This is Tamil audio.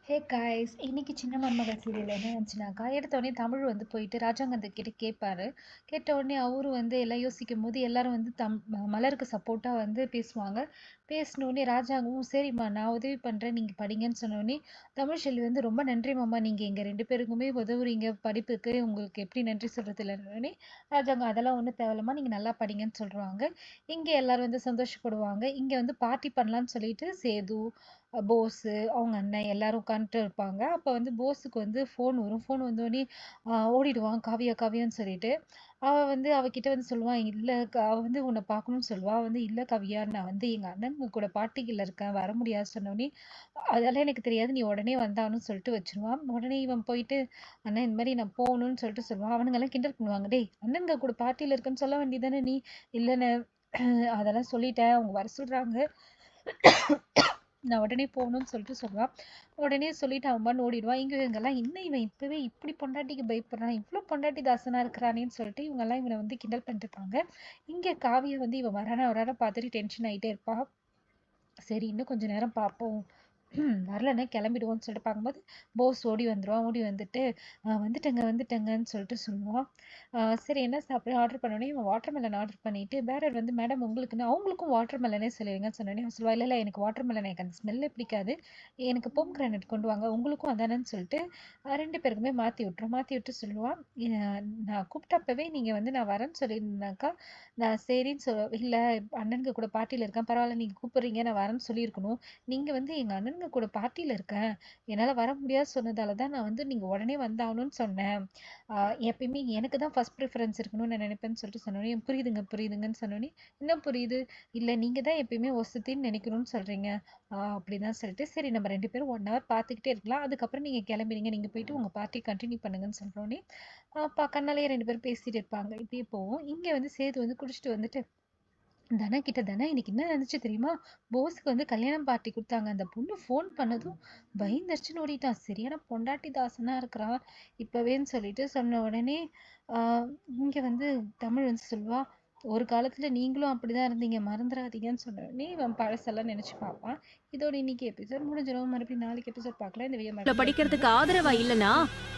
ஹே காய்ஸ், இன்னைக்கு சின்ன மருமகள் சீரியல் என்ன இருந்துச்சுனாக்கா, எடுத்தோடனே தமிழ் வந்து போயிட்டு ராஜாங்கத்தை கிட்ட கேட்பாரு. கேட்ட உடனே அவரும் வந்து எல்லாம் யோசிக்கும் போது எல்லாரும் வந்து மலருக்கு சப்போர்ட்டாக வந்து பேசுவாங்க. பேசினோடனே ராஜாங்கவும் சரிம்மா நான் உதவி பண்ணுறேன் நீங்கள் படிங்கன்னு சொன்னோடனே தமிழ் செல்வி வந்து ரொம்ப நன்றி மாமா, நீங்கள் எங்கள் ரெண்டு பேருக்குமே உதவுறீங்க படிப்புக்கு, உங்களுக்கு எப்படி நன்றி சொல்கிறது இல்லைன்னொடனே ராஜாங்கம் அதெல்லாம் ஒன்றும் தேவையில்லம்மா நீங்கள் நல்லா படிங்கன்னு சொல்லுவாங்க. இங்கே எல்லாரும் வந்து சந்தோஷப்படுவாங்க. இங்கே வந்து பார்ட்டி பண்ணலான்னு சொல்லிட்டு சேது, போஸு, அவங்க அண்ணன் எல்லாரும் உட்காந்துட்டு இருப்பாங்க. அப்போ வந்து போஸுக்கு வந்து ஃபோன் வரும். ஃபோன் வந்தோடனே ஓடிடுவான் காவியா காவியான்னு சொல்லிட்டு. அவள் வந்து அவகிட்ட வந்து சொல்லுவான், இல்லை அவள் வந்து உன்னை பார்க்கணும்னு சொல்லுவா. வந்து இல்லை காவியா, நான் வந்து எங்கள் அண்ணனுங்க கூட பார்ட்டியில் இருக்கேன், வர முடியாது சொன்னோடனே அதெல்லாம் எனக்கு தெரியாது, நீ உடனே வந்தாகணும்னு சொல்லிட்டு வச்சிருவான். உடனே இவன் போயிட்டு அண்ணன் இந்த மாதிரி நான் போகணும்னு சொல்லிட்டு சொல்லுவான். அவனுங்கெல்லாம் கிண்டல் பண்ணுவாங்க, டேய் அண்ணனுங்க கூட பார்ட்டியில் இருக்குன்னு சொல்ல வேண்டியதானே நீ. இல்லைன்னு அதெல்லாம் சொல்லிட்டேன், அவங்க வர சொல்கிறாங்க, நான் உடனே போகணும்னு சொல்லிட்டு சொல்லுவான். உடனே சொல்லிட்டு அவன் பாட்டு ஓடிடுவான். இவங்கெல்லாம் இன்னும் இவன் இப்பவே இப்படி பொண்டாட்டிக்கு பயப்படுறான், இவ்வளோ பொண்டாட்டி தாசனா இருக்கிறானேன்னு சொல்லிட்டு இவங்கெல்லாம் இவனை வந்து கிண்டல் பண்ணிட்டு இருப்பாங்க. இங்கே காவியை வந்து இவன் வரான பார்த்துட்டு டென்ஷன் ஆகிட்டே இருப்பான். சரி இன்னும் கொஞ்ச நேரம் பார்ப்போம், வரலன்னா கிளம்பிடுவோம்னு சொல்லிட்டு பார்க்கும்போது போஸ் ஓடி வந்துடுவான். ஓடி வந்துட்டு வந்துட்டேங்கன்னு சொல்லிட்டு சொல்லுவான். சரி என்ன சாப்பிட ஆர்டர் பண்ணோடனே இவன் வாட்டர் மெலன் ஆர்டர் பண்ணிட்டு பேரர் வந்து மேடம் உங்களுக்குன்னு அவங்களுக்கும் வாட்டர் மெலனே சொல்லிடுங்கன்னு சொன்னோடனே அவன் சொல்லுவா, இல்லை எனக்கு வாட்டர் மெலன் எனக்கு அந்த ஸ்மெல்லே பிடிக்காது, எனக்கு பொம்கிரானட் கொண்டு வாங்க, உங்களுக்கும் அதானன்னு சொல்லிட்டு ரெண்டு பேருக்குமே மாற்றி விட்டுரும். மாற்றி விட்டு சொல்லுவான், நான் கூப்பிட்டப்பவே நீங்கள் வந்து நான் வரேன்னு சொல்லியிருந்தாக்கா நான் சரின்னு இல்லை அண்ணனுக்கு கூட பார்ட்டியில் இருக்கேன், பரவாயில்ல நீங்கள் கூப்பிட்றீங்க நான் வரேன்னு சொல்லியிருக்கணும். நீங்கள் வந்து எங்கள் அண்ணனுங்க கூட பார்ட்டியில் இருக்கேன், என்னால் வர முடியாது சொன்னதால தான் நான் வந்து நீங்கள் உடனே வந்தாகணும்னு சொன்னேன். எப்பயுமே எனக்கு தான் ஃபர்ஸ்ட் ப்ரிஃபரன்ஸ் இருக்கணும்னு நான் நினைப்பேன்னு சொல்லிட்டு சொன்னோன்னே புரியுதுங்கன்னு சொன்னோன்னே என்ன புரியுது, இல்லை நீங்கள் தான் எப்பயுமே ஒசத்தின்னு நினைக்கணும்னு சொல்கிறீங்க அப்படிதான் சொல்லிட்டு சரி நம்ம ரெண்டு பேரும் 1 hour பார்த்துக்கிட்டே இருக்கலாம், அதுக்கப்புறம் நீங்கள் கிளம்பிடுங்க, நீங்கள் போயிட்டு உங்கள் பார்ட்டி கண்டினியூ பண்ணுங்கன்னு சொல்கிறோன்னே கண்ணாலேயே ரெண்டு பேரும் பேசிட்டு இருப்பாங்க. இப்படியே போவோம். இங்கே வந்து சேது வந்து குடிச்சிட்டு வந்துட்டு தனா கிட்ட, தனா இன்னைக்கு என்ன நினைச்சு தெரியுமா, போஸுக்கு வந்து கல்யாணம் பார்ட்டி கொடுத்தாங்க, அந்த பொண்ணு ஃபோன் பண்ணதும் பயந்துருச்சுன்னு ஓடிட்டான், சரியான பொண்டாட்டி தாசனா இருக்கிறான் இப்பவேன்னு சொல்லிட்டு சொன்ன உடனே இங்க வந்து தமிழ் வந்து சொல்லுவா, ஒரு காலத்துல நீங்களும் அப்படிதான் இருந்தீங்க மறந்துடாதீங்கன்னு சொன்ன உடனே இவன் பழசெல்லாம் நினைச்சு பார்ப்பான். இதோட இன்னைக்கு எபிசோட் முடிஞ்சிடும். மறுபடியும் நாளைக்கு எபிசோட் பார்க்கலாம். இந்த வீடியோ படிக்கிறதுக்கு ஆதரவா இல்லனா